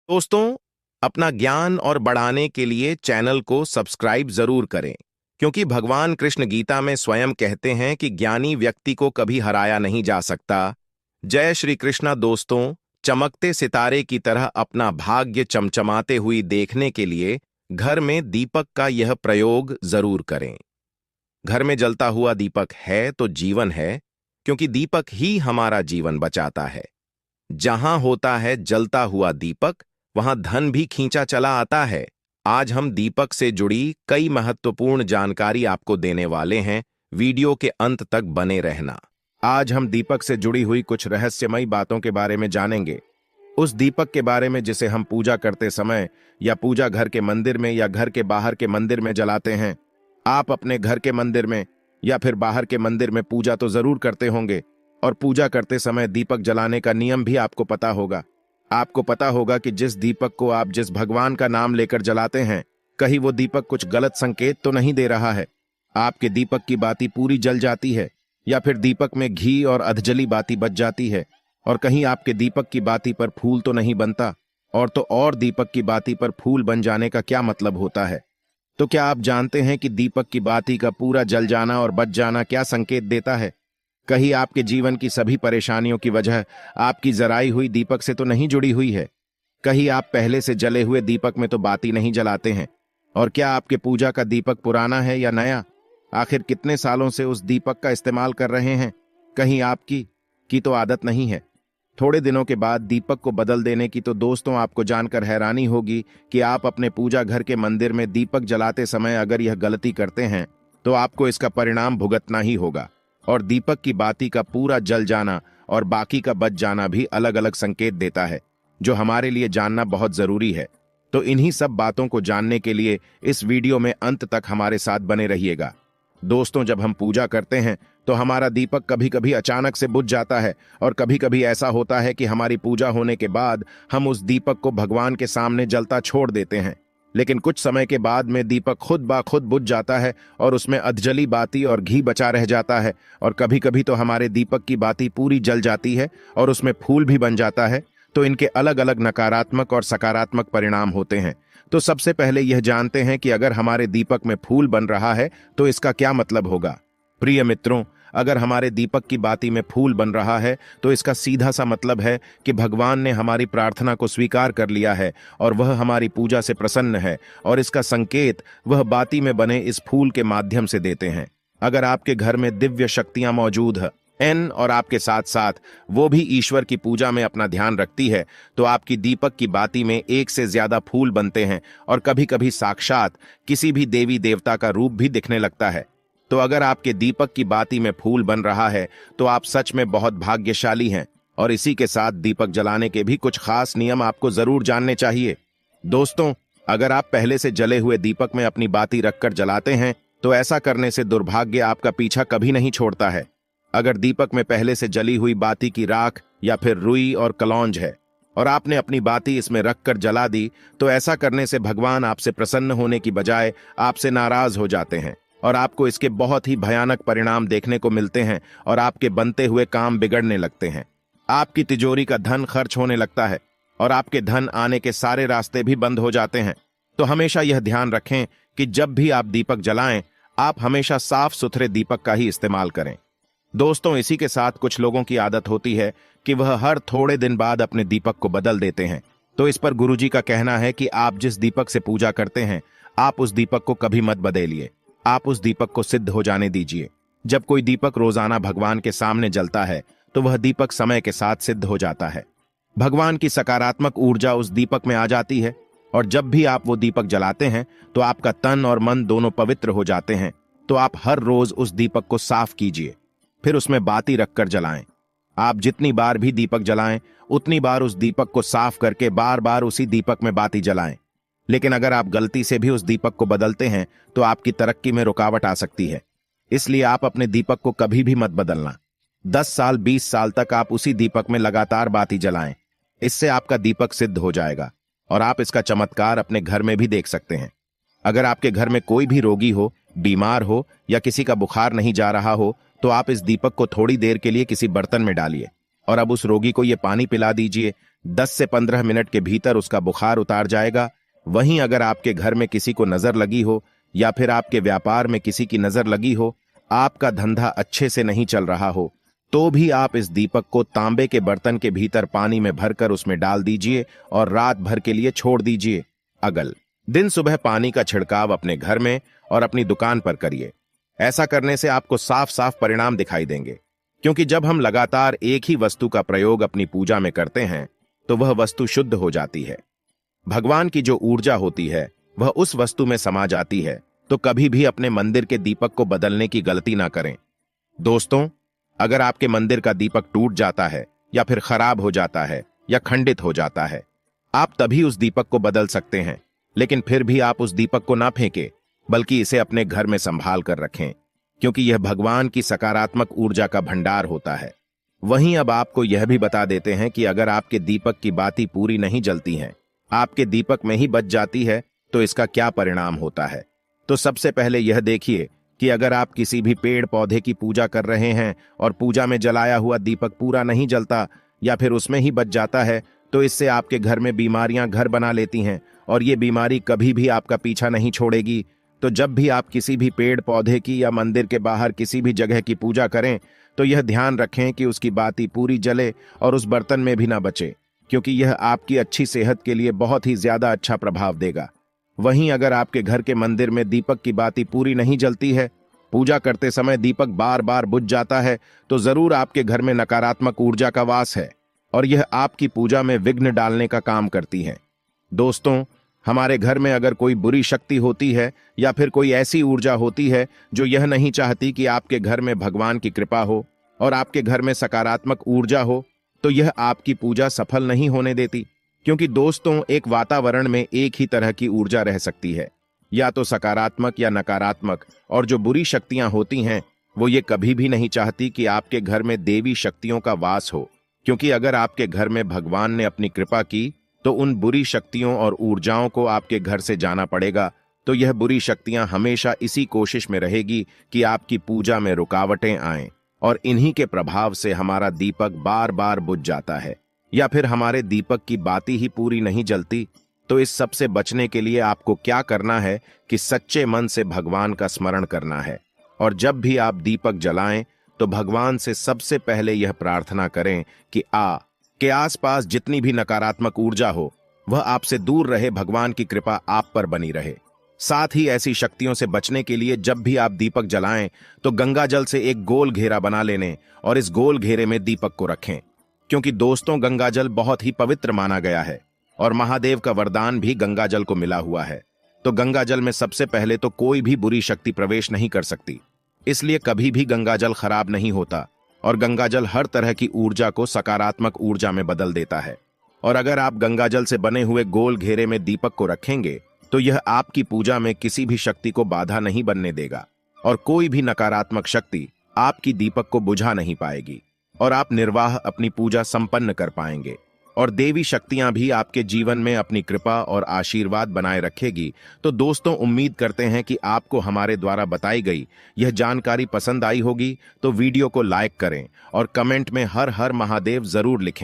दोस्तों, अपना ज्ञान और बढ़ाने के लिए चैनल को सब्सक्राइब जरूर करें, क्योंकि भगवान कृष्ण गीता में स्वयं कहते हैं कि ज्ञानी व्यक्ति को कभी हराया नहीं जा सकता। जय श्री कृष्णा। दोस्तों, चमकते सितारे की तरह अपना भाग्य चमचमाते हुई देखने के लिए घर में दीपक का यह प्रयोग जरूर करें। घर में जलता हुआ दीपक है तो जीवन है, क्योंकि दीपक ही हमारा जीवन बचाता है। जहां होता है जलता हुआ दीपक, वहां धन भी खींचा चला आता है। आज हम दीपक से जुड़ी कई महत्वपूर्ण जानकारी आपको देने वाले हैं। वीडियो के अंत तक बने रहना। आज हम दीपक से जुड़ी हुई कुछ रहस्यमयी बातों के बारे में जानेंगे। उस दीपक के बारे में जिसे हम पूजा करते समय या पूजा घर के मंदिर में या घर के बाहर के मंदिर में जलाते हैं। आप अपने घर के मंदिर में या फिर बाहर के मंदिर में पूजा तो जरूर करते होंगे, और पूजा करते समय दीपक जलाने का नियम भी आपको पता होगा। आपको पता होगा कि जिस दीपक को आप जिस भगवान का नाम लेकर जलाते हैं, कहीं वो दीपक कुछ गलत संकेत तो नहीं दे रहा है। आपके दीपक की बाती पूरी जल जाती है, या फिर दीपक में घी और अधजली बाती बच जाती है, और कहीं आपके दीपक की बाती पर फूल तो नहीं बनता। और तो और दीपक की बाती पर फूल बन जाने का क्या मतलब होता है? तो क्या आप जानते हैं कि दीपक की बाती का पूरा जल जाना और बच जाना क्या संकेत देता है? कहीं आपके जीवन की सभी परेशानियों की वजह आपकी जराई हुई दीपक से तो नहीं जुड़ी हुई है? कहीं आप पहले से जले हुए दीपक में तो बाती नहीं जलाते हैं? और क्या आपके पूजा का दीपक पुराना है या नया? आखिर कितने सालों से उस दीपक का इस्तेमाल कर रहे हैं? कहीं आपकी की तो आदत नहीं है। थोड़े दिनों के बाद दीपक को बदल देने की तो दोस्तों आपको जानकर हैरानी होगी कि आप अपने पूजा घर के मंदिर में दीपक जलाते समय अगर यह गलती करते हैं तो आपको इसका परिणाम भुगतना ही होगा। और दीपक की बाती का पूरा जल जाना और बाकी का बच जाना भी अलग अलग संकेत देता है, जो हमारे लिए जानना बहुत जरूरी है। तो इन्हीं सब बातों को जानने के लिए इस वीडियो में अंत तक हमारे साथ बने रहिएगा। दोस्तों, जब हम पूजा करते हैं तो हमारा दीपक कभी कभी अचानक से बुझ जाता है, और कभी कभी ऐसा होता है कि हमारी पूजा होने के बाद हम उस दीपक को भगवान के सामने जलता छोड़ देते हैं। लेकिन कुछ समय के बाद में दीपक खुद ब खुद बुझ जाता है और उसमें अधजली बाती और घी बचा रह जाता है। और कभी कभी तो हमारे दीपक की बाती पूरी जल जाती है और उसमें फूल भी बन जाता है। तो इनके अलग अलग नकारात्मक और सकारात्मक परिणाम होते हैं। तो सबसे पहले यह जानते हैं कि अगर हमारे दीपक में फूल बन रहा है तो इसका क्या मतलब होगा। प्रिय मित्रों, अगर हमारे दीपक की बाती में फूल बन रहा है तो इसका सीधा सा मतलब है कि भगवान ने हमारी प्रार्थना को स्वीकार कर लिया है और वह हमारी पूजा से प्रसन्न है, और इसका संकेत वह बाती में बने इस फूल के माध्यम से देते हैं। अगर आपके घर में दिव्य शक्तियां मौजूद है और आपके साथ साथ वो भी ईश्वर की पूजा में अपना ध्यान रखती है, तो आपकी दीपक की बाती में एक से ज्यादा फूल बनते हैं, और कभी कभी साक्षात किसी भी देवी देवता का रूप भी दिखने लगता है। तो अगर आपके दीपक की बाती में फूल बन रहा है तो आप सच में बहुत भाग्यशाली हैं। और इसी के साथ दीपक जलाने के भी कुछ खास नियम आपको जरूर जानने चाहिए। दोस्तों, अगर आप पहले से जले हुए दीपक में अपनी बाती रखकर जलाते हैं तो ऐसा करने से दुर्भाग्य आपका पीछा कभी नहीं छोड़ता है। अगर दीपक में पहले से जली हुई बाती की राख या फिर रुई और कलौंज है और आपने अपनी बाती इसमें रखकर जला दी, तो ऐसा करने से भगवान आपसे प्रसन्न होने की बजाय आपसे नाराज हो जाते हैं, और आपको इसके बहुत ही भयानक परिणाम देखने को मिलते हैं, और आपके बनते हुए काम बिगड़ने लगते हैं। आपकी तिजोरी का धन खर्च होने लगता है, और आपके धन आने के सारे रास्ते भी बंद हो जाते हैं। तो हमेशा यह ध्यान रखें कि जब भी आप दीपक जलाएं, आप हमेशा साफ सुथरे दीपक का ही इस्तेमाल करें। दोस्तों, इसी के साथ कुछ लोगों की आदत होती है कि वह हर थोड़े दिन बाद अपने दीपक को बदल देते हैं। तो इस पर गुरुजी का कहना है कि आप जिस दीपक से पूजा करते हैं, आप उस दीपक को कभी मत बदलिए। आप उस दीपक को सिद्ध हो जाने दीजिए। जब कोई दीपक रोजाना भगवान के सामने जलता है तो वह दीपक समय के साथ सिद्ध हो जाता है। भगवान की सकारात्मक ऊर्जा उस दीपक में आ जाती है, और जब भी आप वो दीपक जलाते हैं तो आपका तन और मन दोनों पवित्र हो जाते हैं। तो आप हर रोज उस दीपक को साफ कीजिए, फिर उसमें बाती रखकर जलाएं। आप जितनी बार भी दीपक जलाएं, उतनी बार उस दीपक को साफ करके बार बार उसी दीपक में बाती जलाएं। लेकिन अगर आप गलती से भी उस दीपक को बदलते हैं तो आपकी तरक्की में रुकावट आ सकती है। इसलिए आप अपने दीपक को कभी भी मत बदलना। 10 साल 20 साल तक आप उसी दीपक में लगातार बाती जलाएं। इससे आपका दीपक सिद्ध हो जाएगा, और आप इसका चमत्कार अपने घर में भी देख सकते हैं। अगर आपके घर में कोई भी रोगी हो, बीमार हो, या किसी का बुखार नहीं जा रहा हो, तो आप इस दीपक को थोड़ी देर के लिए किसी बर्तन में डालिए, और अब उस रोगी को यह पानी पिला दीजिए 10 से 15 मिनट के भीतर उसका बुखार उतार जाएगा। वहीं अगर आपके घर में किसी को नजर लगी हो या फिर आपके व्यापार में किसी की नजर लगी हो, आपका धंधा अच्छे से नहीं चल रहा हो, तो भी आप इस दीपक को तांबे के बर्तन के भीतर पानी में भरकर उसमें डाल दीजिए और रात भर के लिए छोड़ दीजिए। अगल दिन सुबह पानी का छिड़काव अपने घर में और अपनी दुकान पर करिए। ऐसा करने से आपको साफ साफ परिणाम दिखाई देंगे, क्योंकि जब हम लगातार एक ही वस्तु का प्रयोग अपनी पूजा में करते हैं तो वह वस्तु शुद्ध हो जाती है। भगवान की जो ऊर्जा होती है वह उस वस्तु में समा जाती है। तो कभी भी अपने मंदिर के दीपक को बदलने की गलती ना करें। दोस्तों, अगर आपके मंदिर का दीपक टूट जाता है या फिर खराब हो जाता है या खंडित हो जाता है, आप तभी उस दीपक को बदल सकते हैं। लेकिन फिर भी आप उस दीपक को ना फेंकें, बल्कि इसे अपने घर में संभाल कर रखें, क्योंकि यह भगवान की सकारात्मक ऊर्जा का भंडार होता है। वहीं अब आपको यह भी बता देते हैं कि अगर आपके दीपक की बाती पूरी नहीं जलती हैं, आपके दीपक में ही बच जाती है, तो इसका क्या परिणाम होता है। तो सबसे पहले यह देखिए कि अगर आप किसी भी पेड़ पौधे की पूजा कर रहे हैं और पूजा में जलाया हुआ दीपक पूरा नहीं जलता या फिर उसमें ही बच जाता है, तो इससे आपके घर में बीमारियां घर बना लेती हैं और ये बीमारी कभी भी आपका पीछा नहीं छोड़ेगी। तो जब भी आप किसी भी पेड़ पौधे की या मंदिर के बाहर किसी भी जगह की पूजा करें, तो यह ध्यान रखें कि उसकी बाती पूरी जले और उस बर्तन में भी ना बचे, क्योंकि यह आपकी अच्छी सेहत के लिए बहुत ही ज्यादा अच्छा प्रभाव देगा। वहीं अगर आपके घर के मंदिर में दीपक की बाती पूरी नहीं जलती है, पूजा करते समय दीपक बार बार बुझ जाता है, तो जरूर आपके घर में नकारात्मक ऊर्जा का वास है और यह आपकी पूजा में विघ्न डालने का काम करती है। दोस्तों, हमारे घर में अगर कोई बुरी शक्ति होती है या फिर कोई ऐसी ऊर्जा होती है जो यह नहीं चाहती कि आपके घर में भगवान की कृपा हो और आपके घर में सकारात्मक ऊर्जा हो, तो यह आपकी पूजा सफल नहीं होने देती। क्योंकि दोस्तों, एक वातावरण में एक ही तरह की ऊर्जा रह सकती है, या तो सकारात्मक या नकारात्मक, और जो बुरी शक्तियां होती हैं वो ये कभी भी नहीं चाहती कि आपके घर में देवी शक्तियों का वास हो। क्योंकि अगर आपके घर में भगवान ने अपनी कृपा की तो उन बुरी शक्तियों और ऊर्जाओं को आपके घर से जाना पड़ेगा। तो यह बुरी शक्तियां हमेशा इसी कोशिश में रहेगी कि आपकी पूजा में रुकावटें आएं, और इन्हीं के प्रभाव से हमारा दीपक बार बार बुझ जाता है या फिर हमारे दीपक की बाती ही पूरी नहीं जलती। तो इस सब से बचने के लिए आपको क्या करना है कि सच्चे मन से भगवान का स्मरण करना है, और जब भी आप दीपक जलाएं तो भगवान से सबसे पहले यह प्रार्थना करें कि के आसपास जितनी भी नकारात्मक ऊर्जा हो वह आपसे दूर रहे, भगवान की कृपा आप पर बनी रहे। साथ ही ऐसी शक्तियों से बचने के लिए जब भी आप दीपक जलाएं तो गंगा जल से एक गोल घेरा बना लेने और इस गोल घेरे में दीपक को रखें। क्योंकि दोस्तों, गंगा जल बहुत ही पवित्र माना गया है और महादेव का वरदान भी गंगा जल को मिला हुआ है। तो गंगा जल में सबसे पहले तो कोई भी बुरी शक्ति प्रवेश नहीं कर सकती, इसलिए कभी भी गंगा जल खराब नहीं होता और गंगा जल हर तरह की ऊर्जा को सकारात्मक ऊर्जा में बदल देता है। और अगर आप गंगा जल से बने हुए गोल घेरे में दीपक को रखेंगे तो यह आपकी पूजा में किसी भी शक्ति को बाधा नहीं बनने देगा और कोई भी नकारात्मक शक्ति आपकी दीपक को बुझा नहीं पाएगी और आप निर्वाह अपनी पूजा संपन्न कर पाएंगे और देवी शक्तियां भी आपके जीवन में अपनी कृपा और आशीर्वाद बनाए रखेगी। तो दोस्तों, उम्मीद करते हैं कि आपको हमारे द्वारा बताई गई यह जानकारी पसंद आई होगी। तो वीडियो को लाइक करें और कमेंट में हर हर महादेव जरूर लिखें।